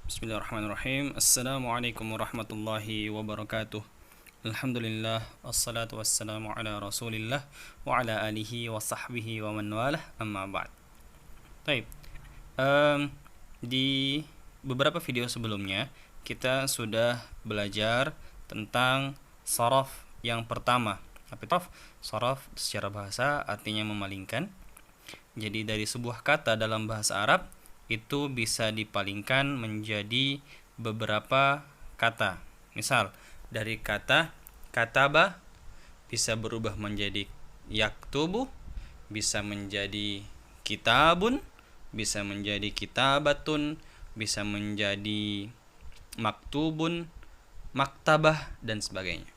Bismillahirrahmanirrahim. Assalamualaikum warahmatullahi wabarakatuh. Alhamdulillah, wassalatu wassalamu ala rasulillah wa ala alihi wa sahbihi wa man walah, amma ba'd. Baik, di beberapa video sebelumnya kita sudah belajar tentang sharaf yang pertama. Apa itu? Sharaf secara bahasa artinya memalingkan. Jadi dari sebuah kata dalam bahasa Arab itu bisa dipalingkan menjadi beberapa kata. Misal, dari kata kataba bisa berubah menjadi yaktubu, bisa menjadi kitabun, bisa menjadi kitabatun, bisa menjadi maktubun, maktabah, dan sebagainya.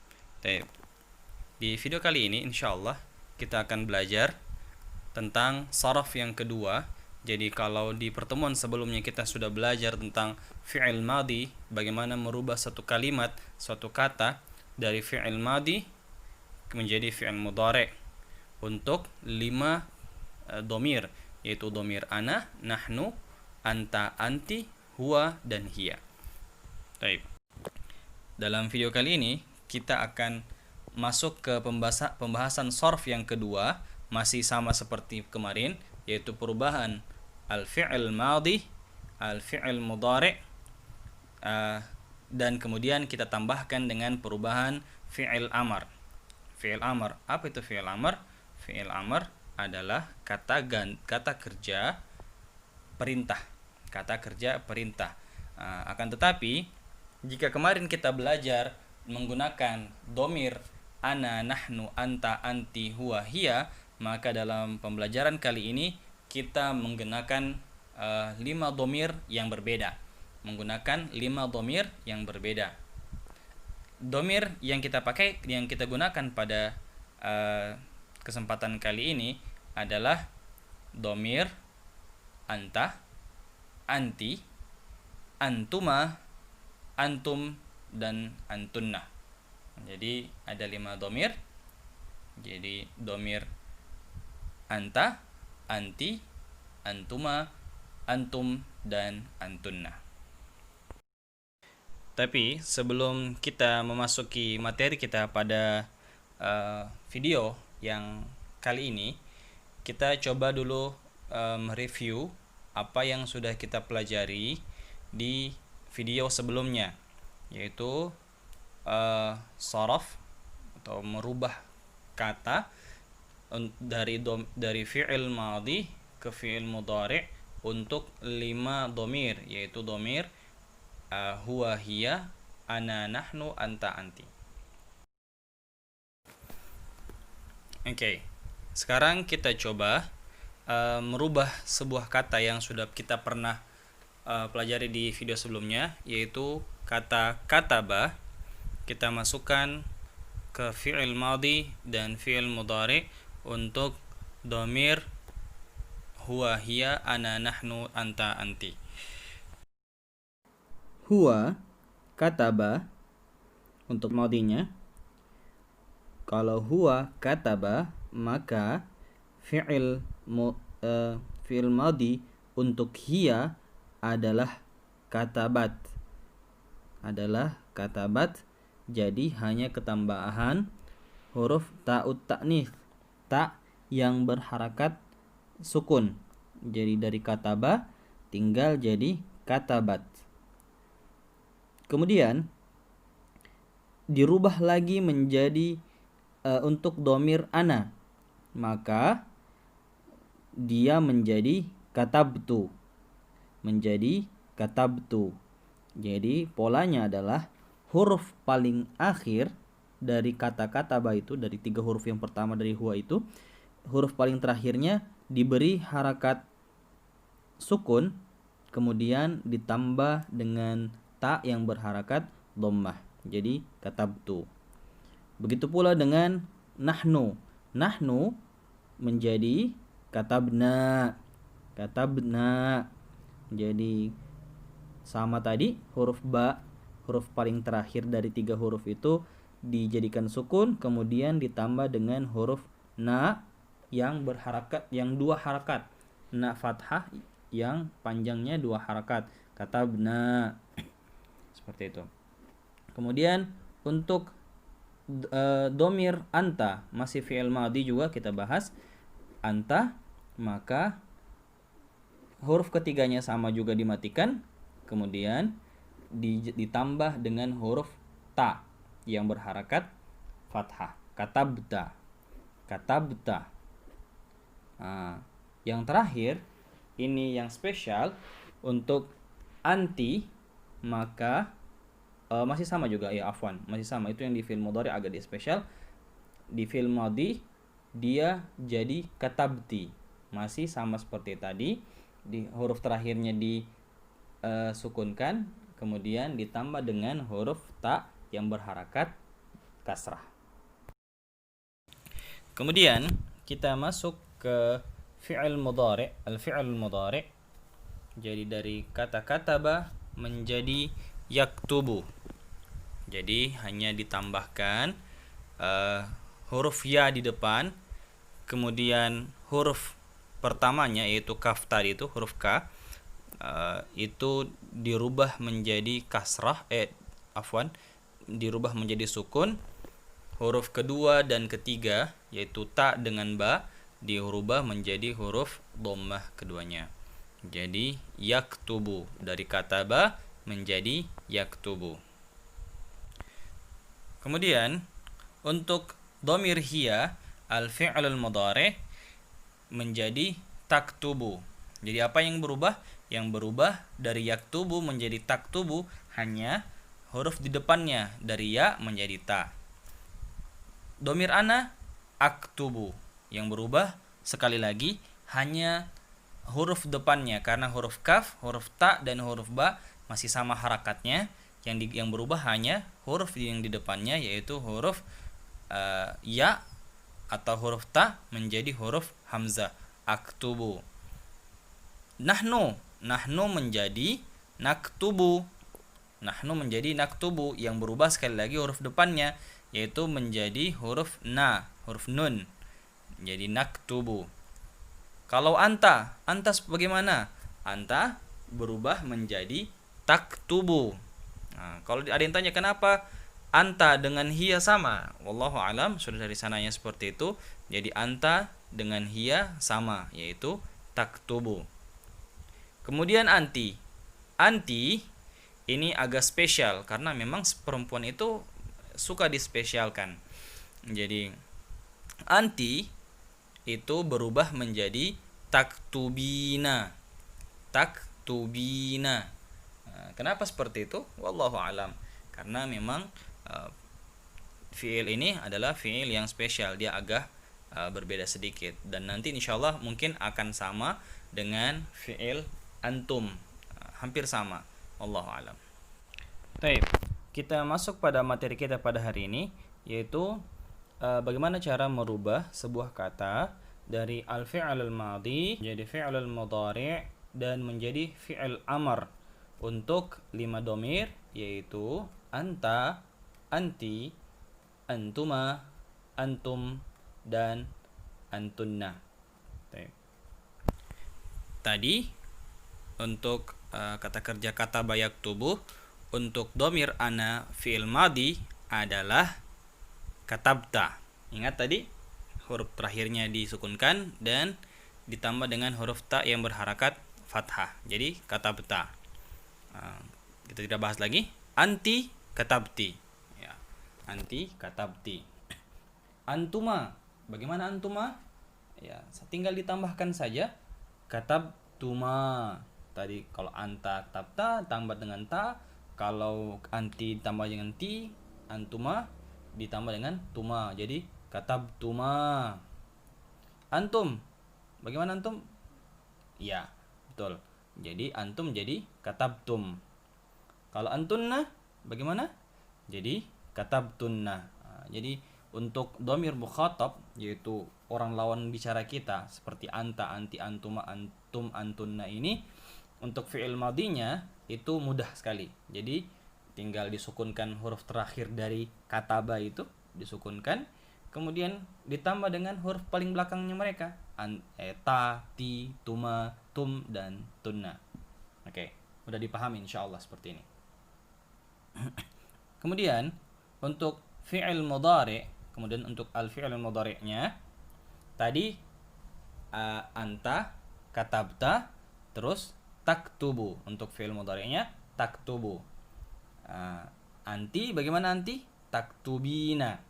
Di video kali ini insyaallah kita akan belajar tentang sharaf yang kedua. Jadi kalau di pertemuan sebelumnya kita sudah belajar tentang fi'il madhi, bagaimana merubah satu kalimat, suatu kata dari fi'il madhi menjadi fi'il mudhari' untuk 5 dhamir, yaitu dhamir ana, nahnu, anta, anti, huwa, dan hiya. Baik. Dalam video kali ini kita akan masuk ke pembahasan sharaf yang kedua, masih sama seperti kemarin, yaitu perubahan al-fi'il madhi, al-fi'il mudhari', dan kemudian kita tambahkan dengan perubahan fi'il amar. Fi'il amar, apa itu fi'il amar? Fi'il amar adalah kata kerja perintah. Kata kerja perintah. Akan tetapi jika kemarin kita belajar menggunakan dhamir ana, nahnu, anta, anti, huwa, hiya, maka dalam pembelajaran kali ini kita menggunakan 5 dhamir yang berbeda. Menggunakan 5 dhamir yang berbeda. Dhamir yang kita pakai, yang kita gunakan pada kesempatan kali ini adalah dhamir anta, anti, antuma, antum, dan antunna. Jadi ada 5 dhamir. Jadi dhamir anta, anti, antuma, antum, dan antunna. Tapi sebelum kita memasuki materi kita pada video yang kali ini, kita coba dulu mereview apa yang sudah kita pelajari di video sebelumnya, yaitu sharaf atau merubah kata dari fi'il madhi ke fi'il mudhari' untuk 5 dhamir, yaitu dhamir huwa, hiya, ana, nahnu, anta, anti. Oke. Sekarang kita coba merubah sebuah kata yang sudah kita pernah pelajari di video sebelumnya, yaitu kata kataba. Kita masukkan ke fi'il madhi dan fi'il mudhari' untuk dhamir huwa, hiya, ana, nahnu, anta, anti. Huwa kataba untuk madhinya. Kalau huwa kataba, maka fi'il madhi untuk hiya adalah katabat. Jadi hanya ketambahan huruf ta'ut ta'nits, ta yang berharakat sukun. Jadi dari kataba tinggal jadi katabat. Kemudian dirubah lagi menjadi untuk dhamir ana, maka dia menjadi katabtu. Jadi polanya adalah huruf paling akhir dari kata kataba itu, dari 3 huruf yang pertama dari huwa itu, huruf paling terakhirnya diberi harakat sukun, kemudian ditambah dengan ta yang berharakat dhammah. Jadi katabtu. Begitu pula dengan nahnu. Nahnu menjadi katabna. Jadi sama tadi, huruf ba, huruf paling terakhir dari 3 huruf itu dijadikan sukun, kemudian ditambah dengan huruf na yang berharakat, yang 2 harakat. Na fathah yang panjangnya 2 harakat. katabna. Seperti itu. Kemudian untuk domir anta, masih fi'il madhi juga kita bahas. Anta, maka huruf ketiganya sama juga dimatikan, kemudian ditambah dengan huruf ta yang berharakat fathah. Katabta, katabta. Nah, yang terakhir ini yang spesial untuk anti, maka masih sama juga ya, afwan, masih sama. Itu yang di fi'il mudhari agak di spesial. Di fi'il madhi dia jadi katabti, masih sama seperti tadi, di huruf terakhirnya disukunkan, kemudian ditambah dengan huruf ta yang berharakat kasrah. Kemudian kita masuk ke fi'il mudhari, al-fi'il mudhari. Jadi dari kata kataba menjadi yaktubu. Jadi hanya ditambahkan huruf ya di depan, kemudian huruf pertamanya yaitu kaf tadi itu, huruf k, itu dirubah menjadi kasrah, dirubah menjadi sukun. Huruf kedua dan ketiga yaitu ta dengan ba dirubah menjadi huruf dhammah keduanya. Jadi yaktubu, dari kata ba menjadi yaktubu. Kemudian untuk dhamir hiya al-fi'lul mudhari menjadi taktubu. Jadi apa yang berubah? Yang berubah dari yaktubu menjadi taktubu hanya huruf di depannya, dari ya menjadi ta. Dhamir ana aktubu, yang berubah sekali lagi hanya huruf depannya, karena huruf kaf, huruf ta dan huruf ba masih sama harakatnya. Yang berubah hanya huruf yang di depannya, yaitu huruf ya atau huruf ta menjadi huruf hamzah, aktubu. Nahnu menjadi naktubu. Nahnu menjadi naktubu, yang berubah sekali lagi huruf depannya, yaitu menjadi huruf na, huruf nun. Jadi naktubu. Kalau anta bagaimana? Anta berubah menjadi taktubu. Nah, kalau ada yang tanya kenapa anta dengan hiya sama, wallahu alam, sudah dari sananya seperti itu. Jadi anta dengan hiya sama, yaitu taktubu. Kemudian anti ini agak spesial karena memang perempuan itu suka dispesialkan. Jadi anti itu berubah menjadi taktubina. Kenapa seperti itu? Wallahu alam. Karena memang fiil ini adalah fiil yang spesial, dia agak berbeda sedikit, dan nanti insyaallah mungkin akan sama dengan fiil antum, hampir sama. Wallahu alam. Baik, kita masuk pada materi kita pada hari ini, yaitu bagaimana cara merubah sebuah kata dari al-fi'lul madhi jadi fi'lul mudhari' dan menjadi fi'il amr untuk 5 dhamir, yaitu anta, anti, antuma, antum, dan antunna. Tadi untuk kata kerja kata bayak tubuh, untuk dhamir ana fi'il madhi adalah katabta. Ingat tadi huruf terakhirnya disukunkan dan ditambah dengan huruf ta yang berharakat fathah. Jadi katabta. Kita tidak bahas lagi. Anti katabti. Ya. Anti katabti. Antuma. Bagaimana antuma? Ya, tinggal ditambahkan saja katabtuma. Tadi kalau anta katabta tambah dengan ta, kalau anti tambah dengan ti, antuma ditambah dengan tuma. Jadi katabtuma. Antum. Bagaimana antum? Ya, betul. Jadi antum jadi katabtum. Kalau antunna bagaimana? Jadi katabtunna. Jadi untuk dhamir mukhatab, yaitu orang lawan bicara kita, seperti anta, anti, antuma, antum, antunna, ini untuk fi'il madhinya itu mudah sekali. Jadi tinggal disukunkan huruf terakhir dari kataba itu, disukunkan, kemudian ditambah dengan huruf paling belakangnya mereka, ta, ti, tuma, tum, dan tunna. Oke, Udah dipahami insyaallah seperti ini. Kemudian untuk fi'il mudhari, kemudian untuk al-fi'il mudhari'nya tadi anta, katabta, terus taktubu. Untuk fi'il mudhari'nya taktubu. Anti, bagaimana anti? Taktubina.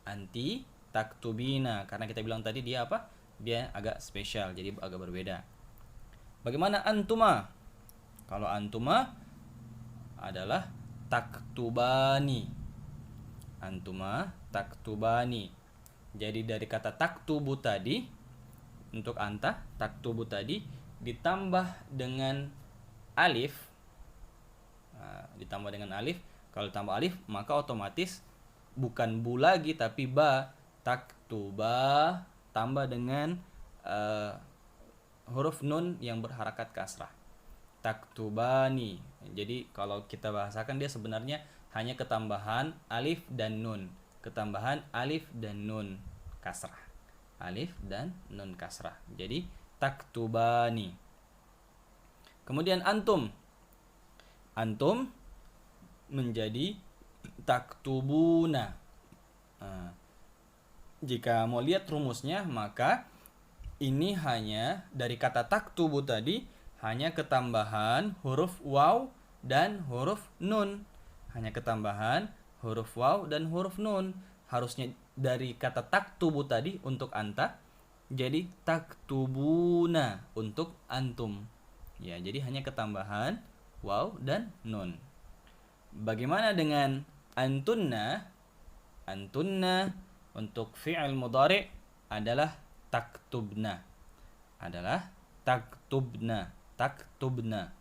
Anti taktubina, karena kita bilang tadi dia apa? Dia agak spesial, jadi agak berbeda. Bagaimana antuma? Kalau antuma adalah taktubani. Antuma taktubani. Jadi dari kata taktubu tadi, untuk anta, taktubu tadi ditambah dengan alif. Ditambah dengan alif. Kalau ditambah alif maka otomatis bukan bu lagi tapi ba. Taktuba tambah dengan huruf nun yang berharakat kasrah. Taktubani. Jadi kalau kita bahasakan dia sebenarnya hanya ketambahan alif dan nun. Ketambahan alif dan nun kasrah. Alif dan nun kasrah. Jadi taktubani. Kemudian antum. Antum menjadi taktubuna. Jika mau lihat rumusnya, maka ini hanya dari kata taktubu tadi hanya ketambahan huruf waw dan huruf nun. Hanya ketambahan huruf waw dan huruf nun. Harusnya dari kata taktubu tadi untuk anta jadi taktubuna untuk antum. Ya, jadi hanya ketambahan waw dan nun. Bagaimana dengan antunna? Antunna untuk fi'il mudhari adalah taktubna. Adalah taktubna. Taktubna.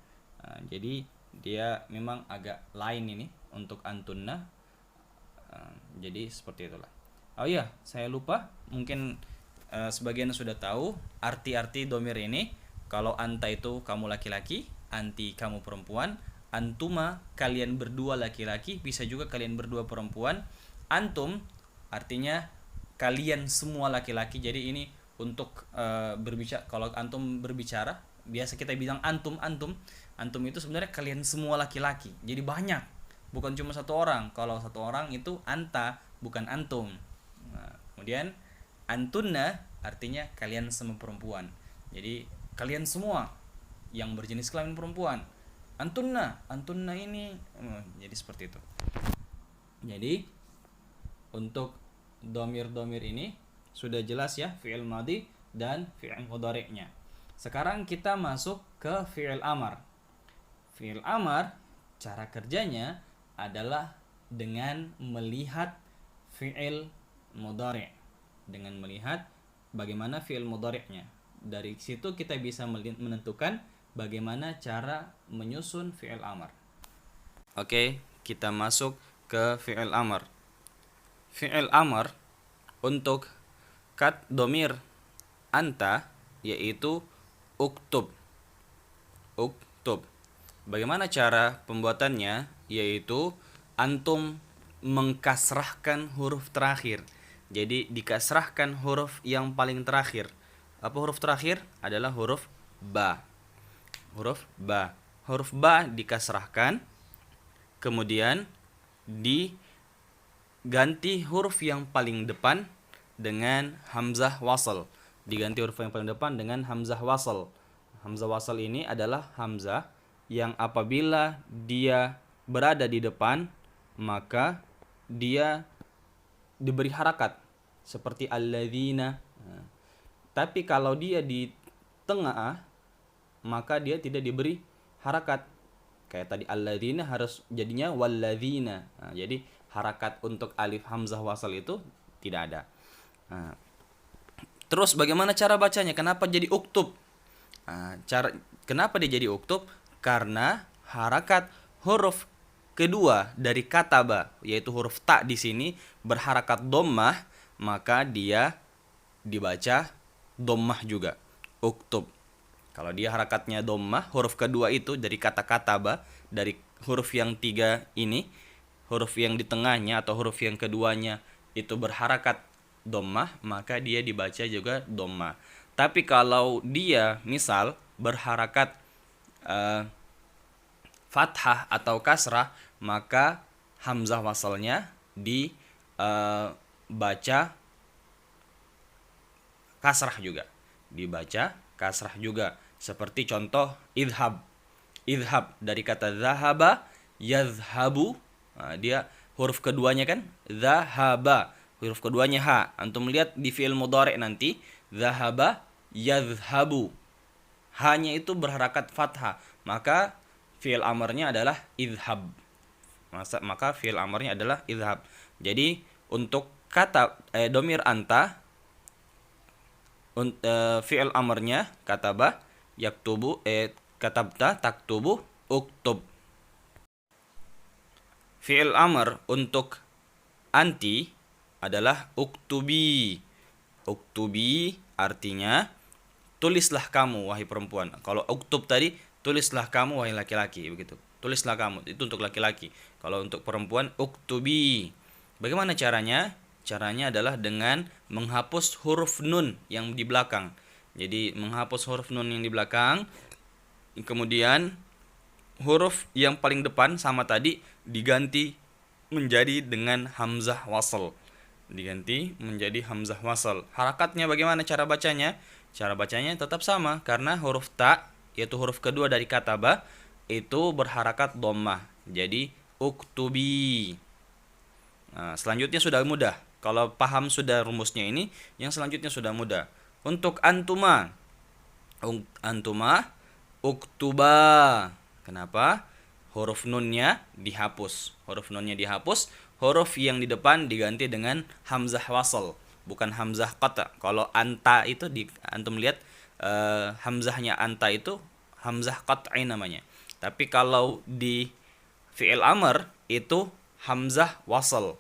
Jadi dia memang agak lain ini untuk antunna. Jadi seperti itulah. Oh iya, saya lupa. Mungkin sebagian sudah tahu arti-arti domir ini. Kalau anta itu kamu laki-laki, anti kamu perempuan, antuma kalian berdua laki-laki, bisa juga kalian berdua perempuan. Antum artinya kalian semua laki-laki. Jadi ini untuk berbicara, kalau antum berbicara biasa kita bilang antum. Antum itu sebenarnya kalian semua laki-laki. Jadi banyak, bukan cuma satu orang. Kalau satu orang itu anta, bukan antum. Kemudian antunna artinya kalian semua perempuan. Jadi kalian semua yang berjenis kelamin perempuan. Antunna ini jadi seperti itu. Jadi untuk domir-domir ini sudah jelas ya, fi'il madhi dan fi'il mudhari'nya. Sekarang kita masuk ke fi'il amar. Fi'il amar cara kerjanya adalah dengan melihat fi'il mudhari'. Dengan melihat bagaimana fi'il mudhari'nya. Dari situ kita bisa menentukan bagaimana cara menyusun fi'il amar. Oke, kita masuk ke fi'il amar. Fi'il amar untuk kat domir anta yaitu uktub. Uktub. Bagaimana cara pembuatannya? Yaitu antum mengkasrahkan huruf terakhir. Jadi dikasrahkan huruf yang paling terakhir. Apa huruf terakhir? Adalah huruf ba. Huruf ba. Huruf ba dikasrahkan, kemudian diganti huruf yang paling depan dengan hamzah wasal. Diganti huruf yang paling depan dengan hamzah wasal. Hamzah wasal ini adalah hamzah yang apabila dia berada di depan maka dia diberi harakat seperti alladzina. Tapi kalau dia di tengah maka dia tidak diberi harakat. Kayak tadi alladzina harus jadinya walladzina. Jadi harakat untuk alif hamzah wasal itu tidak ada. Terus bagaimana cara bacanya? Kenapa jadi uktub? Kenapa dia jadi uktub? Karena harakat huruf kedua dari kataba, yaitu huruf ta di sini berharakat dhammah, maka dia dibaca dhammah juga. Uktub. Kalau dia harakatnya dhammah, huruf kedua itu dari kata kataba, dari huruf yang tiga ini, huruf yang di tengahnya atau huruf yang keduanya itu berharakat dhammah, maka dia dibaca juga dhammah. Tapi kalau dia misal berharakat fathah atau kasrah, maka hamzah wasalnya dibaca kasrah juga. Dibaca kasrah juga. Seperti contoh idhab. Idhab dari kata zahaba, yadhhabu. Nah, dia huruf keduanya kan zahaba. Huruf keduanya ha. Antum lihat di fi'il mudhari' nanti zahaba, yadhhabu. Hanya itu berharakat fathah. Maka fi'il amarnya adalah idhab. Maka fi'il amarnya adalah idhab. Jadi untuk kata domir anta, fi'il amarnya kataba, yaktubu, katabta, taktubu, uktub. Fi'il amr untuk anti adalah uktubi. Uktubi artinya tulislah kamu wahai perempuan. Kalau uktub tadi tulislah kamu wahai laki-laki, begitu. Tulislah kamu, itu untuk laki-laki. Kalau untuk perempuan uktubi. Bagaimana caranya? Caranya adalah dengan menghapus huruf nun yang di belakang. Jadi menghapus huruf nun yang di belakang, kemudian huruf yang paling depan sama tadi diganti menjadi dengan hamzah wasal. Diganti menjadi hamzah wasal. Harakatnya bagaimana cara bacanya? Cara bacanya tetap sama karena huruf ta, yaitu huruf kedua dari kataba, itu berharakat dhammah. Jadi uktubi. Nah, selanjutnya sudah mudah. Kalau paham sudah rumusnya ini, yang selanjutnya sudah mudah. Untuk antuma. Antuma uktuba. Kenapa? Huruf nunnya dihapus. Huruf nunnya dihapus, huruf yang di depan diganti dengan hamzah wasal, bukan hamzah qata. Kalau anta itu antum lihat hamzahnya anta itu hamzah qat'i namanya. Tapi kalau di fi'il amr itu hamzah wasal.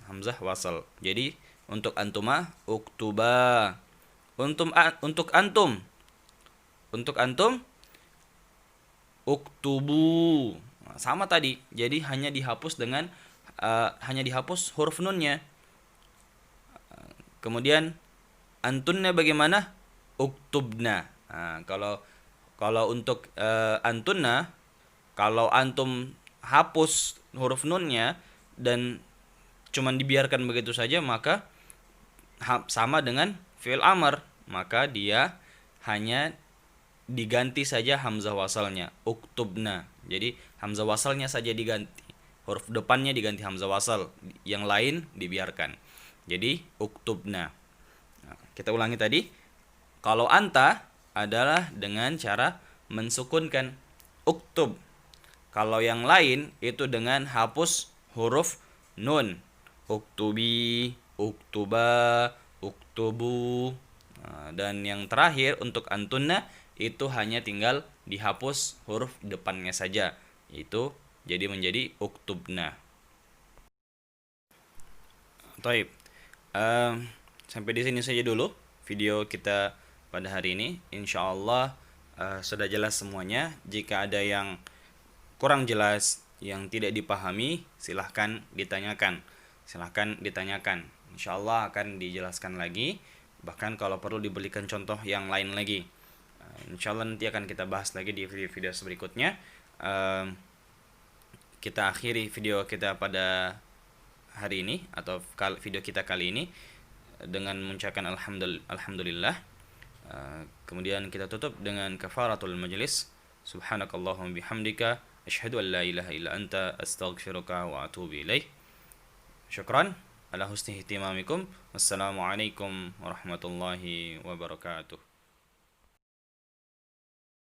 Hamzah wasal. Jadi untuk antuma uktuba. Untuk antum. Untuk antum uktubu. Nah, sama tadi. Jadi hanya dihapus dengan hanya dihapus huruf nunnya. Kemudian antunnya bagaimana? Uktubna. Nah, kalau untuk antunna, kalau antum hapus huruf nunnya dan cuman dibiarkan begitu saja, maka sama dengan fi'il amr, maka dia hanya diganti saja hamzah wasalnya, uktubna. Jadi hamzah wasalnya saja diganti, huruf depannya diganti hamzah wasal, yang lain dibiarkan. Jadi uktubna. Nah, kita ulangi tadi. Kalau anta adalah dengan cara mensukunkan uktub. Kalau yang lain itu dengan hapus huruf nun. Uktubi, uktuba, uktubu. Nah, dan yang terakhir untuk antunna itu hanya tinggal dihapus huruf depannya saja, yaitu jadi menjadi uktubna. Taib. Sampai di sini saja dulu video kita pada hari ini. Insyaallah sudah jelas semuanya. Jika ada yang kurang jelas, yang tidak dipahami, silahkan ditanyakan. Insyaallah akan dijelaskan lagi. Bahkan kalau perlu diberikan contoh yang lain lagi. Insyaallah nanti akan kita bahas lagi di video-video berikutnya. Kita akhiri video kita pada hari ini atau video kita kali ini dengan mengucapkan alhamdulillah. Kemudian kita tutup dengan kafaratul majlis. Subhanakallahumma bihamdika asyhadu an la ilaha illa anta astaghfiruka wa atubu ilaik. Syukran ala husni ihtimamikum. Wassalamualaikum warahmatullahi wabarakatuh.